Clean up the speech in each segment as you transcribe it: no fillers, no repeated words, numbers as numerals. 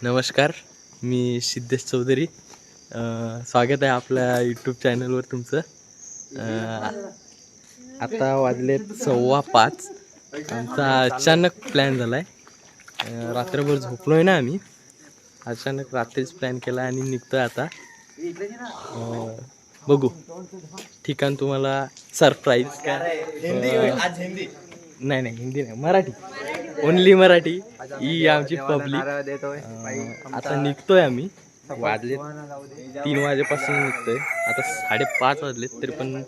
नमस्कार, मी सिद्धेश चौधरी. स्वागत आहे आपल्या यूट्यूब चॅनलवर तुमचं. आता वाजले 5:15. आमचा अचानक प्लॅन झाला आहे. रात्रभर झोपलोय ना आम्ही. अचानक रात्रीच प्लॅन केला आणि निघतोय आता. बघू ठिकाण तुम्हाला सरप्राईज. नाही हिंदी नाही, मराठी. ओनली मराठी. ही आमची पब्लिक. आता निघतोय आम्ही. वाजले 3 वाजेपासून निघतोय. आता 5:30 वाजलेत तरी पण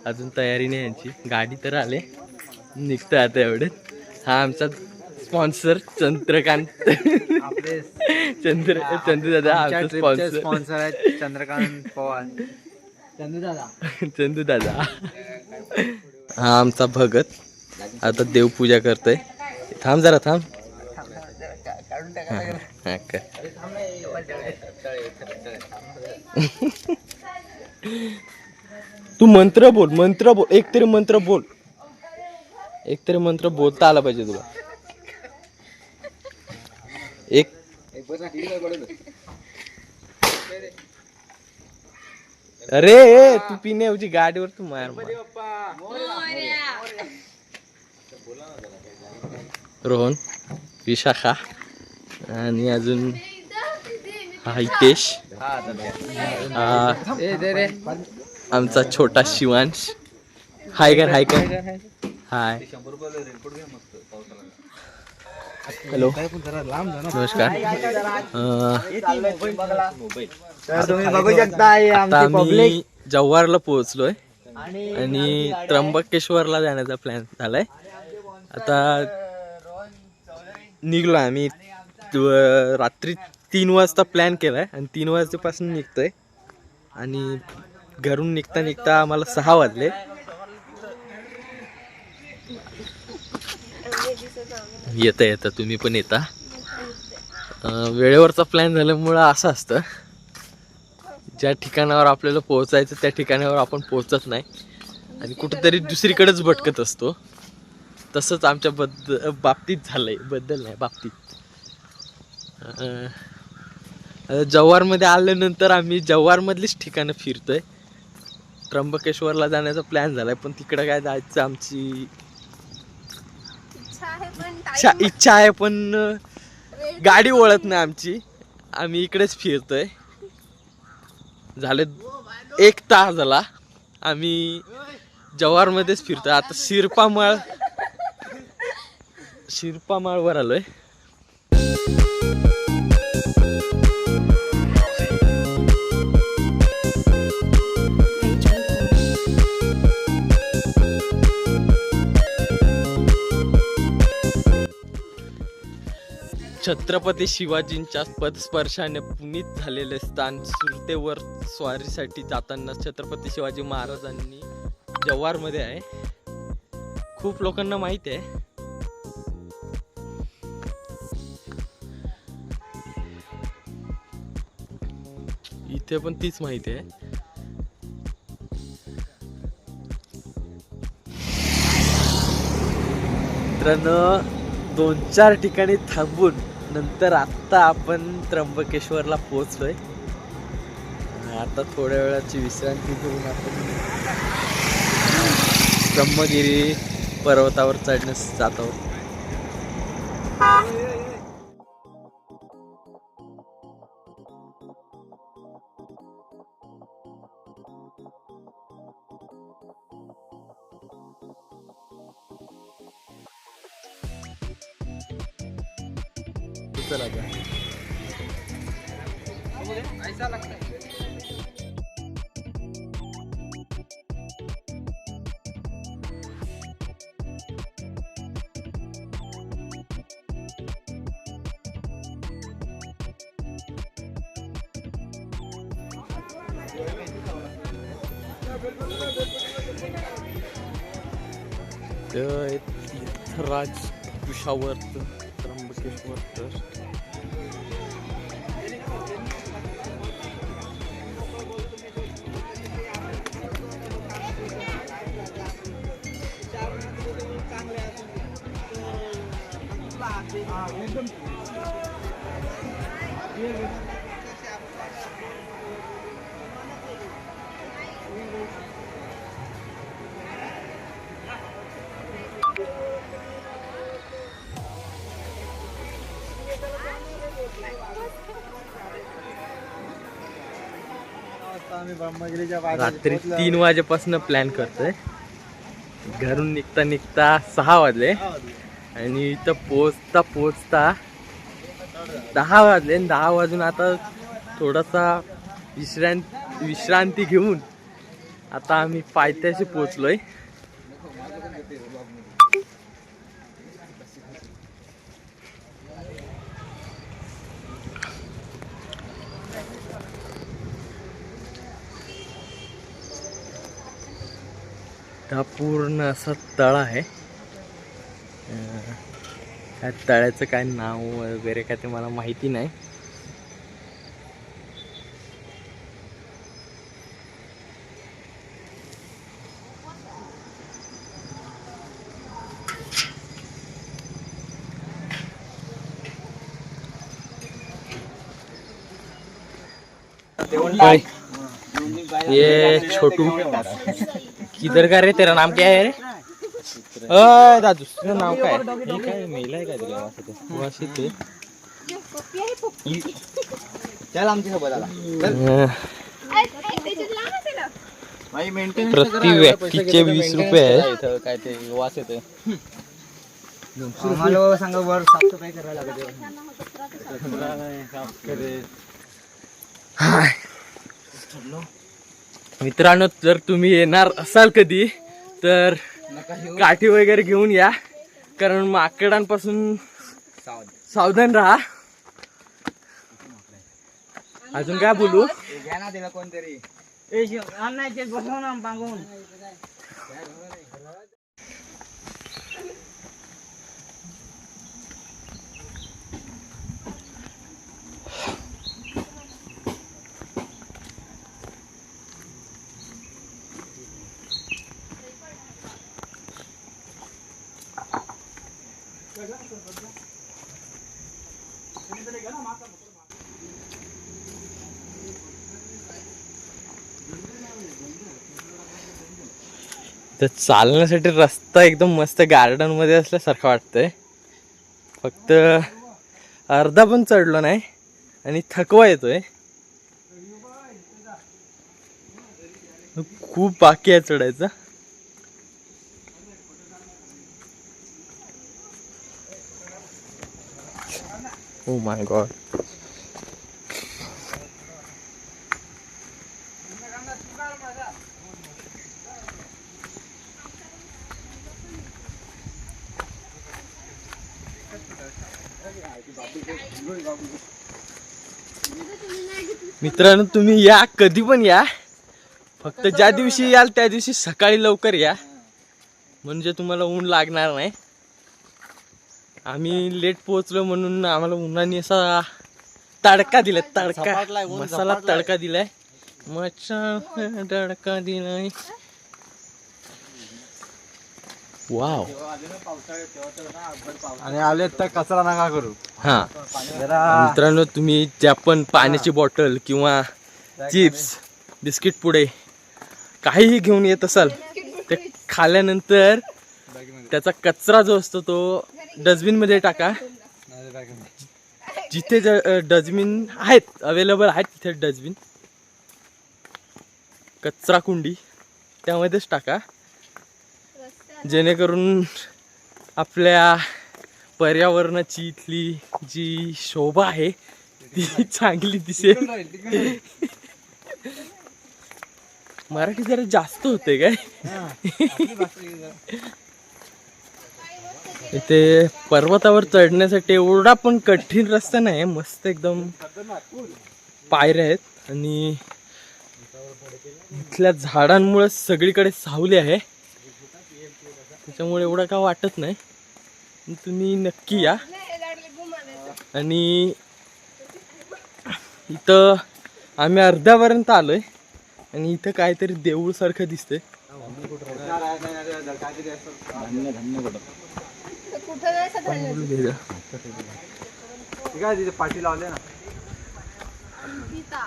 अजून तयारी नाही यांची. गाडी तर आले, निघतोय आता एवढेच. हा आमचा स्पॉन्सर चंद्रकांत. चंदू दादा आमचा स्पॉन्सर आहे. चंद्रकांत पवार. चंदू दादा. हा आमचा भगत आता देवपूजा करतोय. थांब जरा थांब. तू मंत्र बोल. एकतरी मंत्र बोलता आला पाहिजे तुला. एक अरे तू पिण्याची गाडीवर तू मार. रोहन, विशाखा आणि अजून हितेश. आमचा छोटा शिवांश. हाय कर. हाय. हॅलो, नमस्कार. तुम्ही बघू शकता आता आम्ही जव्हारला पोहोचलोय आणि त्र्यंबकेश्वरला जाण्याचा प्लॅन झालाय. आता निघलो आम्ही. रात्री 3 वाजता प्लॅन केलाय आणि 3 वाजल्यापासून निघतोय. आणि घरून निघता आम्हाला 6 वाजले. येता तुम्ही पण येता. वेळेवरचा प्लॅन झाल्यामुळं असं असतं, ज्या ठिकाणावर आपल्याला पोहोचायचं त्या ठिकाणावर आपण पोहोचत नाही आणि कुठेतरी दुसरीकडेच भटकत असतो. तसंच आमच्या बाबतीत झालंय. बाबतीत जव्हारमध्ये आल्यानंतर आम्ही जव्हारमधलीच ठिकाणं फिरतोय. त्र्यंबकेश्वरला जाण्याचा प्लॅन झालाय पण तिकडं काय जायचं आमची इच्छा आहे पण गाडी वळत नाही आमची. आम्ही इकडेच फिरतोय. झाले 1 तास झाला आम्ही जव्हारमध्येच फिरतोय. आता शिरपामाळवर आलोय. छत्रपती शिवाजींच्या पदस्पर्शाने पुनीत झालेले स्थान सुरतेवर स्वारीसाठी जाताना छत्रपती शिवाजी महाराजांनी जव्हारमध्ये आहे. खूप लोकांना माहिती आहे. इथे पण तीच माहिती आहे. मित्रांनो, 2-4 ठिकाणी थांबून नंतर आता आपण त्र्यंबकेश्वरला पोहोचलोय. आता थोड्या वेळाची विश्रांती घेऊन आपण ब्रह्मगिरी पर्वतावर चढण्यास जात आहोत. चला जा. तीर्थराज कुशावर्त त्र्यंबकेश्वर ट्रस्ट. आम्ही ब्रह्मगिरीच्या रात्री 3 वाजेपासून प्लॅन करतोय. घरून निघता निघता 6 वाजले आणि इथं पोचता 10 वाजले. 10 वाजून आता थोडासा विश्रांती घेऊन आता आम्ही पायथ्याशी पोचलोय. हा पूर्ण असा तळ आहे. त्या तळ्याचं काय नाव वगैरे काय ते मला माहिती नाही. ये छोटू किधर का रे, तेरा नाम क्या है रे? दादू तुझं नाव काय? हे काय मेल आहे का तुला? वासित चल आमच्या सोबत आला. प्रति व्यक्तीचे 20 रुपये आहे. काय ते वास येते. आम्हाला सांगा वर साफसफाई करायला लागते. मित्रांनो, जर तुम्ही येणार असाल कधी तर काठी वगैरे घेऊन या, कारण माकडांपासून सावधान राहा. अजून काय बोलू? घ्या ना तिला कोणतरी. तर चालण्यासाठी रस्ता एकदम मस्त गार्डन मध्ये असल्यासारखं वाटतंय. फक्त अर्धा पण चढलो नाही आणि थकवा येतोय. खूप बाकी आहे चढायचं. Oh my God. मित्रांनो, तुम्ही या, कधी पण या. फक्त ज्या दिवशी याल त्या दिवशी सकाळी लवकर या, म्हणजे तुम्हाला ऊन लागणार नाही. आम्ही लेट पोहोचलो म्हणून आम्हाला उन्हाने असा तडका दिलाय. तडका मसाला तडका दिलाय. मच्छा तडका दिलाय. वाव. आणि आले तर कचरा नका करू. हा मित्रांनो, तुम्ही ज्या पण पाण्याची बॉटल किंवा चिप्स बिस्किट पुडे काहीही घेऊन येत असाल ते खाल्ल्यानंतर त्याचा कचरा जो असतो तो डस्टबिन मध्ये टाका. जिथे डस्टबिन आहेत अवेलेबल आहेत तिथे डस्टबिन, कचरा कुंडी त्यामध्येच टाका, जेणेकरून आपल्या पर्यावरणाची इथली जी शोभा आहे ती चांगली दिसेल. मराठी जरा जास्त होते काय. इथे पर्वतावर चढण्यासाठी एवढा पण कठीण रस्ता नाही, मस्त एकदम पायऱ्या आहेत आणि इथल्या झाडांमुळे सगळीकडे सावली आहे, त्याच्यामुळे एवढं काय वाटत नाही. तुम्ही नक्की या. आणि इथं आम्ही अर्ध्यापर्यंत आलोय आणि इथं काहीतरी देऊळ सारखं दिसतंय. धान्य धान्य कुठं कुठं जायचं धान्य? काय तिथे पाठी लावले ना. गीता.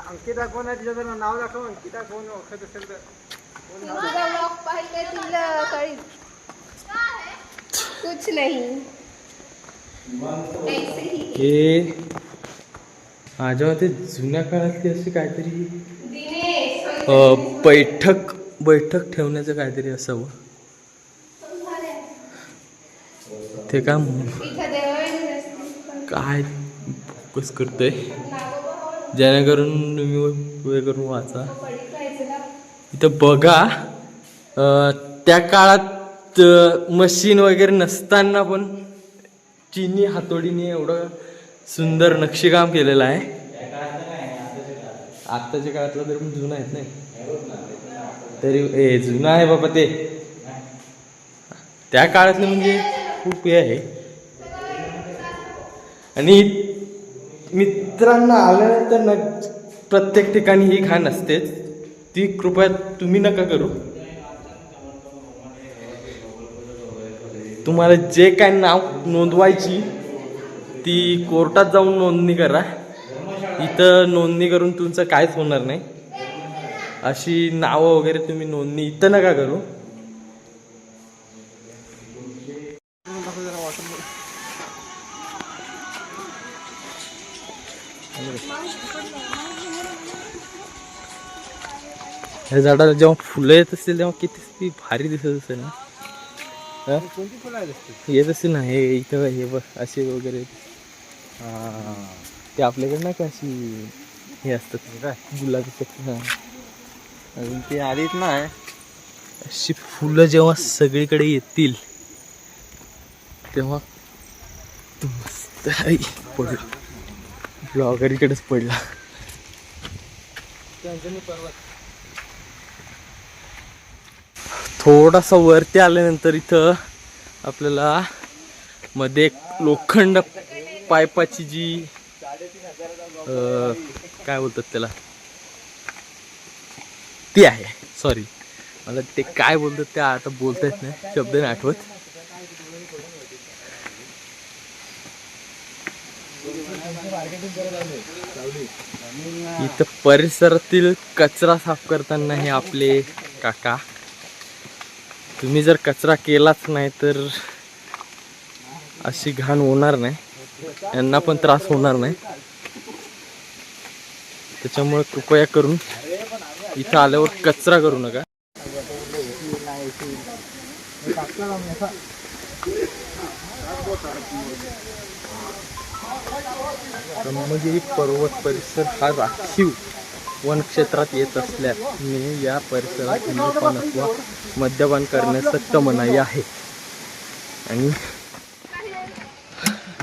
अंकिता कोण आहे तिचं नाव दाखव. अंकिता कोण ओळखत असेल तर. तुझा व्लॉग पाहिजे तिला कळील. कुछ नहीं ऐसे ही. हे माझ्या मते जुन्या काळातली अशी काहीतरी दिनेश बैठक ठेवण्याचं काहीतरी असावं. ते काय इथं देवाई काय फोकस करतोय जेणेकरून तुम्ही पुढे करून वाचा. इथं बघा त्या काळात मशीन वगैरे नसताना पण चिनी हातोडीने एवढं सुंदर नक्षीकाम केलेलं आहे. आत्ताच्या काळातला तरी पण जुना आहेत नाही तरी जुना आहे बाबा ते. त्या काळातलं म्हणजे खूप हे आहे. आणि मित्रांना आल्यानंतर न प्रत्येक ठिकाणी ही घाण असतेच. ती कृपया तुम्ही नका करू. तुम्हाला जे काय नाव नोंदवायची ती कोर्टात जाऊन नोंदणी करा. इथं नोंदणी करून तुमचं काहीच होणार नाही. अशी नावं वगैरे तुम्ही नोंदणी इथं नका करू. ह्या झाडाला जेव्हा फुलं येत असतील तेव्हा किती भारी दिसत असेल ना. कोणती फुलं आहेत? येत असेल ना. हे इथं हे बघ असे वगैरे ते आपल्याकडे नाही का अशी हे असतात काय गुलाबी. अजून ती आलीच नाही. अशी फुलं जेव्हा सगळीकडे येतील तेव्हा तू मस्त पडला ब्लॉगरीकडेच पडला. थोडासा वरती आल्यानंतर इथं आपल्याला मध्ये एक लोखंड पाईपाची जी काय बोलतात त्याला ती आहे. सॉरी मला ते काय बोलतात ते आता बोलता येत नाही. शब्द नाही आठवत. इथं परिसरातील कचरा साफ करताना हे आपले काका. तुम्ही जर कचरा केलाच नाही तर अशी घाण होणार नाही. यांना पण त्रास होणार नाही. त्याच्यामुळे कृपया करून इथं आल्यावर कचरा करू नका. ब्रह्मगिरी पर्वत परिसर हा राखीव वन क्षेत्रात येत असल्याने या परिसरात धूम्रपान अथवा मद्यपान करण्यास सक्त मनाई आहे. आणि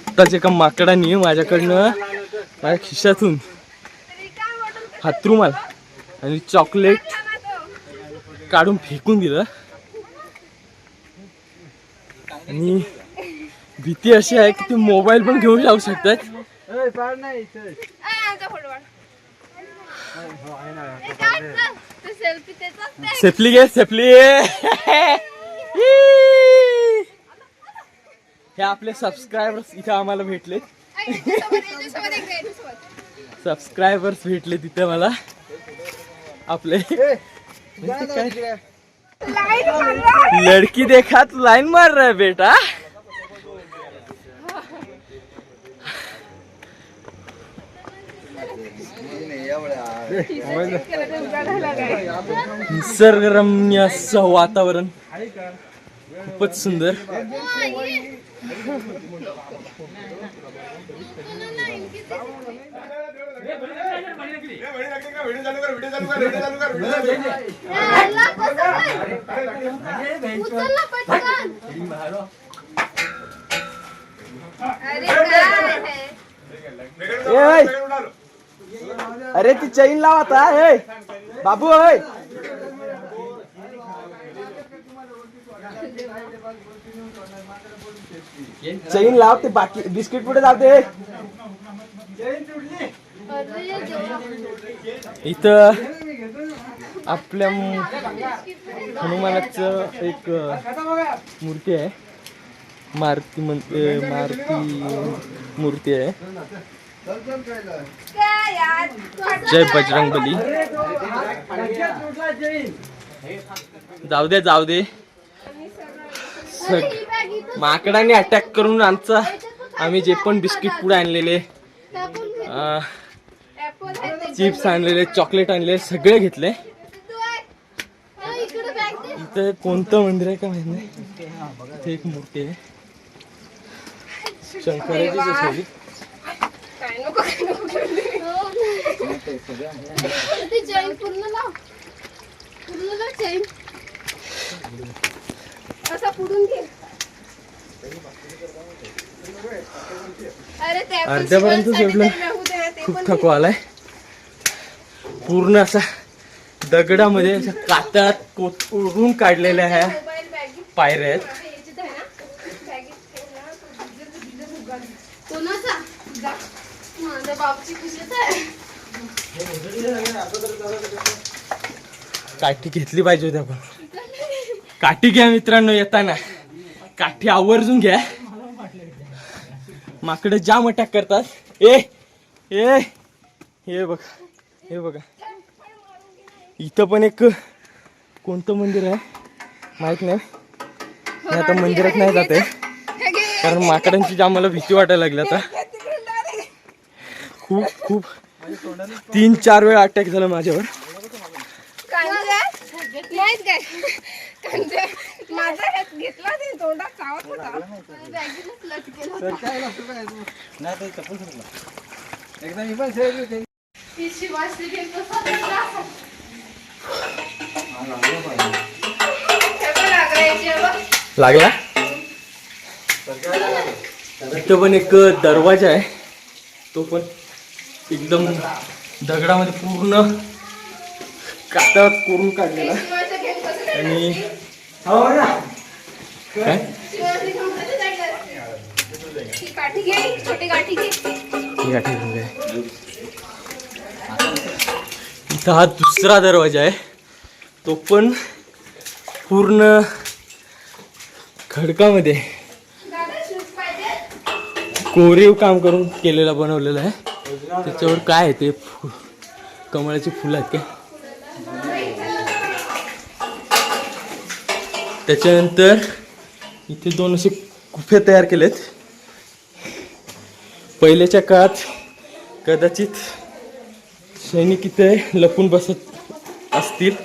आत्ताच एका माकडाने माझ्याकडनं माझ्या खिशातून हातरुमाल आणि चॉकलेट काढून फेकून दिलं. आणि भीती अशी आहे की ते मोबाईल पण घेऊन जाऊ शकतात. सेफली घे सेफली. हे आपले सबस्क्रायबर्स इथे आम्हाला भेटले. सबस्क्रायबर्स भेटले तिथे मला आपले. लड़की देखा तो लाइन मार रहा है बेटा. निसर्गरम्य असं वातावरण खूपच सुंदर. अरे ती चैन लाव आता. हे बाबू होय चैन लाव. ते बाकी बिस्किट पुढे जाते. इथं आपल्या हनुमानाचं एक मूर्ती आहे. मारुती मूर्ती आहे. जय बजरंगबली. जाऊ दे. माकडाने अटॅक करून आम्ही जे पण बिस्किट पुढे आणलेले, चिप्स आणलेले, चॉकलेट आणलेले सगळे घेतले. इथं कोणतं मंदिर आहे का माहिती नाही. इथे एक मूर्ती आहे शंकराचीच असावी. अर्ध्यापर्यंत सोडलं. खूप थकवा आलाय. पूर्ण असा दगडामध्ये अशा कातळात कोरून काढलेल्या ह्या पायऱ्या आहेत. काठी घेतली पाहिजे होती आपण. काठी घ्या मित्रांनो, येताना काठी आवर्जून घ्या. माकडे जाम अटॅक करतात. हे बघा इथं पण एक कोणतं मंदिर आहे माहित नाही. मी आता मंदिरात नाही जाते कारण माकडांची जाम मला भीती वाटायला लागली आता. खूप 3-4 वेळा अटॅक झाला माझ्यावर. लागला. इथं पण एक दरवाजा आहे. तो पण एकदम दगडामध्ये पूर्ण कातळात कोरून काढलेला. आणि काय इथं हा दुसरा दरवाजा आहे. तो पण पूर्ण खडकामध्ये कोरीव काम करून केलेला बनवलेला आहे. त्याच्यावर काय आहे ते कमळाची फुलं आहेत काय. त्याच्यानंतर इथे 2 असे गुफे तयार केलेत. पहिल्याच्या काळात कदाचित सैनिक इथे लपून बसत असतील.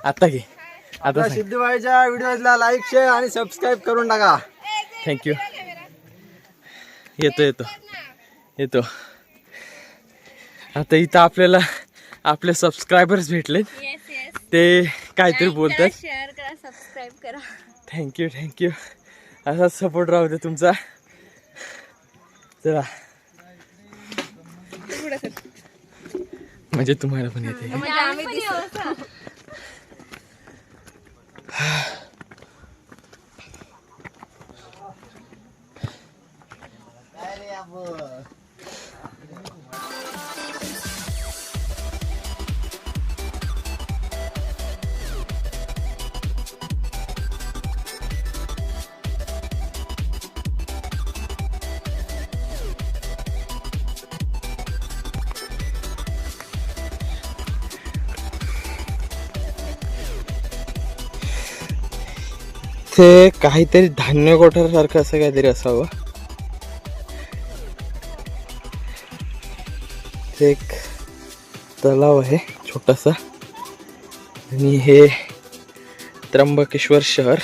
आता घे. आता सिद्धूबाईच्या व्हिडिओला लाईक, शेअर आणि सबस्क्राईब करून टाका. थँक्यू. येतो. आता इथं आपल्याला आपले सबस्क्रायबर्स भेटलेत. ते काहीतरी बोलतात. शेअर करा, सबस्क्राईब करा. थँक्यू. असाच सपोर्ट राहू दे तुमचा. चला म्हणजे तुम्हाला पण येते. ते काहीतरी धान्य कोठार असं काहीतरी असावं. एक तलाव आहे छोटा. छोटासा. आणि हे त्र्यंबकेश्वर शहर.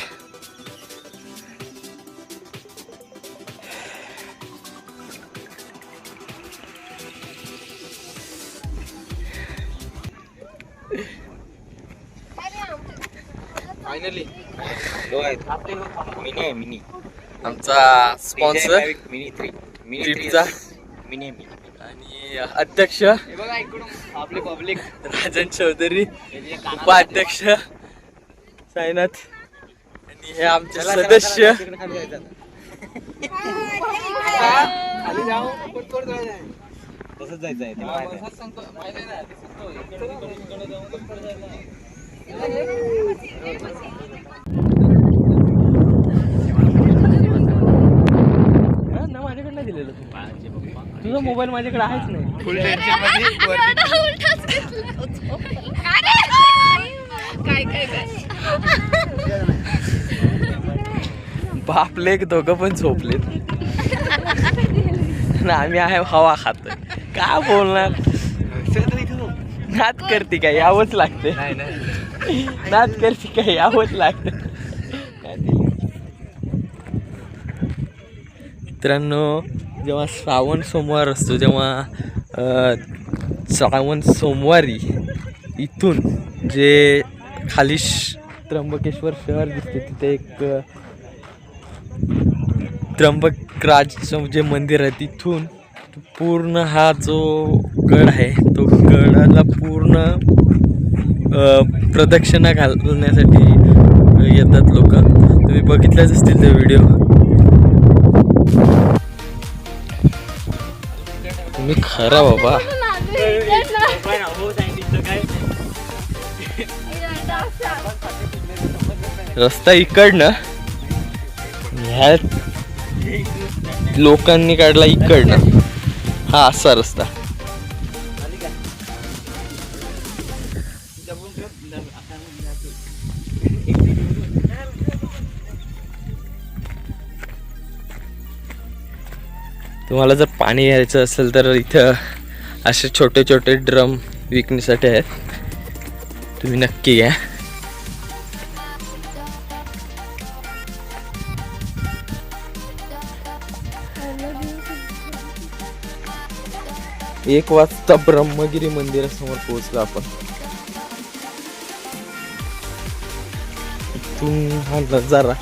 फायनली मिनी आमचा स्पॉन्सर ट्रिपचा आणि अध्यक्ष आपले पब्लिक राजन चौधरी, उपाध्यक्ष साईनाथ आणि हे आमचे सदस्य. खाली जाऊ तसंच जायचं आहे. ना माझ्याकडे नाही दिलेलं तुझा मोबाईल माझ्याकडे आहेच नाही. फुल टेन्शन मध्ये बापले दोघं पण झोपलेत ना आम्ही आहे हवा खातोय. काय बोलणार. नाद करते काय यावंच लागते. नाद करते काय यावंच लागते. मित्रांनो जेव्हा श्रावण सोमवार असतो जेव्हा श्रावण सोमवारी इथून जे खाली त्र्यंबकेश्वर शहर दिसते तिथे एक त्र्यंबकराजचं जे मंदिर आहे तिथून पूर्ण हा जो गड आहे तो गडाला पूर्ण प्रदक्षिणा घालण्यासाठी येतात लोक. तुम्ही बघितलेच असतील ते व्हिडिओ. तुम्ही खरा बाबा रस्ता इकडनं ह्या लोकांनी काढला इकडनं हा असा रस्ता. तुम्हाला जर पाणी घ्यायचं असेल तर इथं असे छोटे छोटे ड्रम विकण्यासाठी आहेत. तुम्ही नक्की घ्या. एक वाजता ब्रह्मगिरी मंदिरासमोर पोहोचलो आपण. इथून हा नजारा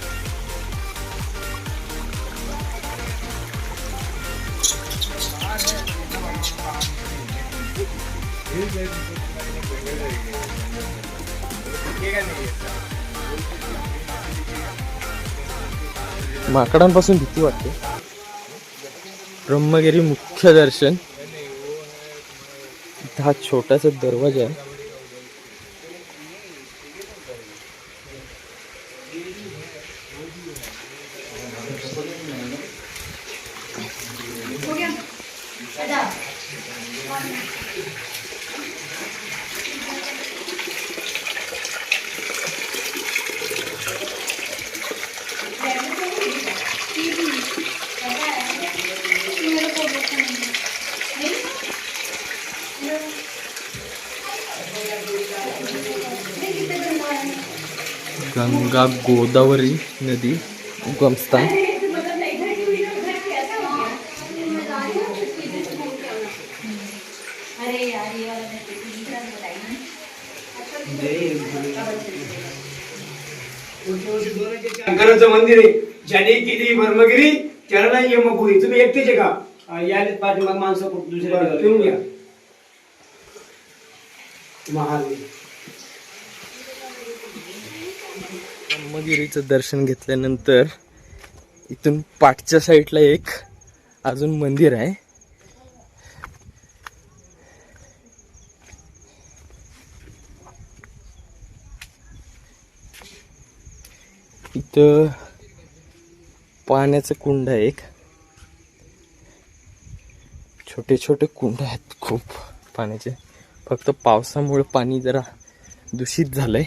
माकडांपासून भीती वाटते. ब्रह्मगिरी मुख्य दर्शन. इथं हा छोटासा दरवाजा आहे. गंगा गोदावरी नदी उगमस्थान. शंकराचं मंदिर आहे. ज्याने केली ब्रह्मगिरी त्याला नाही यमपुरी. तुम्ही एकटेच आहे का? यायला पाठीमाग माणसं दुसऱ्या ठेवून घ्या. ब्रह्मगिरीचं दर्शन घेतल्यानंतर इथून पाठच्या साईडला एक अजून मंदिर आहे. इथं पाण्याचं कुंड आहे. एक छोटे छोटे कुंड आहेत खूप पाण्याचे. फक्त पावसामुळे पाणी जरा दूषित झालंय.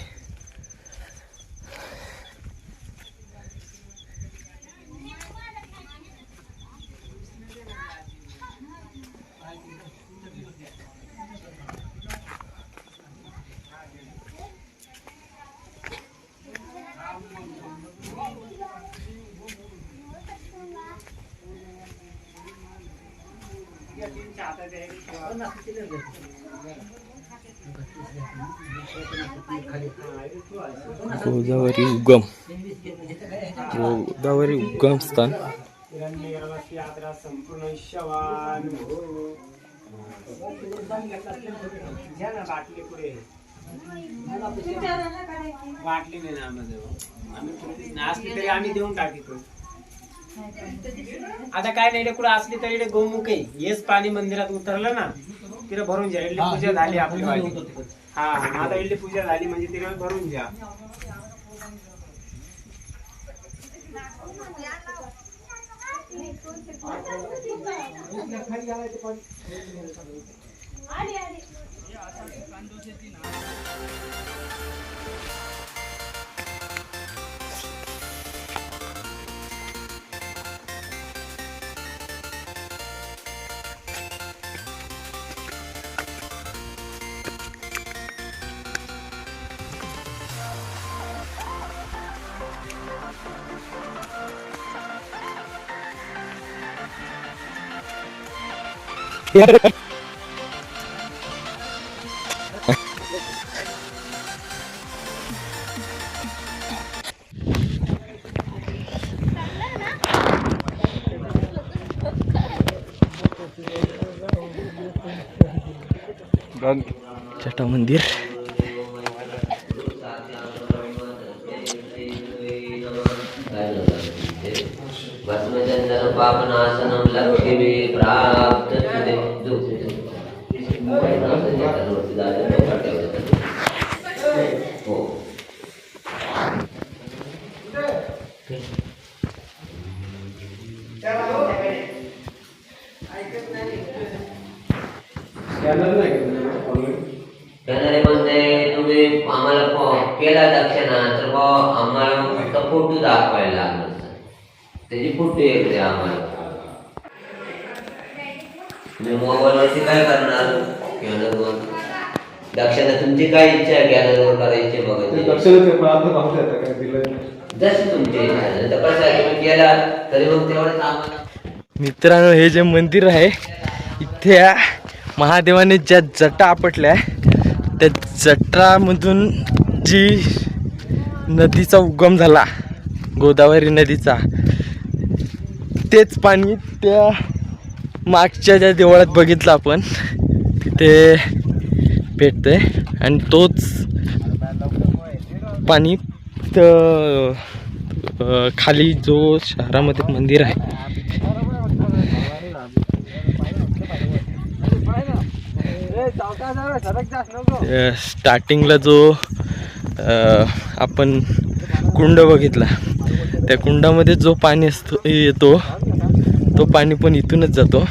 गोदावरी उगम, गोदावरी उगम स्थान. यात्रा संपूर्ण शवान घ्या ना बाटली पुढे बाटली नाही ना आम्ही असली तरी आम्ही देऊन टाकितो. आता काय नाही कुठं असली तरी गोमुख आहे. हेच पाणी मंदिरात उतरलं ना तिला भरून घ्या. इडली पूजा झाली आपली वाली. हा आता इडली पूजा झाली म्हणजे तिला भरून घ्या. छटा मंदिर. भस्मचंदन पापनाशनम लक्ष्मी प्राप्त म्हणजे तुम्ही आम्हाला केला दक्षिणा तर आम्हाला फक्त फोटो दाखवायला लागणार. त्याची फोटो एक द्या आम्हाला. तुम्ही मोबाईलवरती काय करणार? दक्षिणा तुमची काय इच्छा आहे कॅनलवर करायची बघा. जशी तुमची इच्छा आहे तर कसं आहे तुम्ही केला तरी मग तेवढंच आम्हाला. मित्रांनो, हे जे मंदिर आहे इथे महादेवाने ज्या जटा आपटल्या त्या जटामधून जी नदीचा उगम झाला गोदावरी नदीचा, तेच पाणी त्या मागच्या ज्या देवळात बघितलं आपण तिथे भेटतंय. आणि तोच पाणी खाली जो शहरामध्ये मंदिर आहे स्टार्टिंगला जो आपण कुंड बघितला त्या कुंडामध्ये जो पाणी असतो येतो तो पाणी पण इथूनच जातो.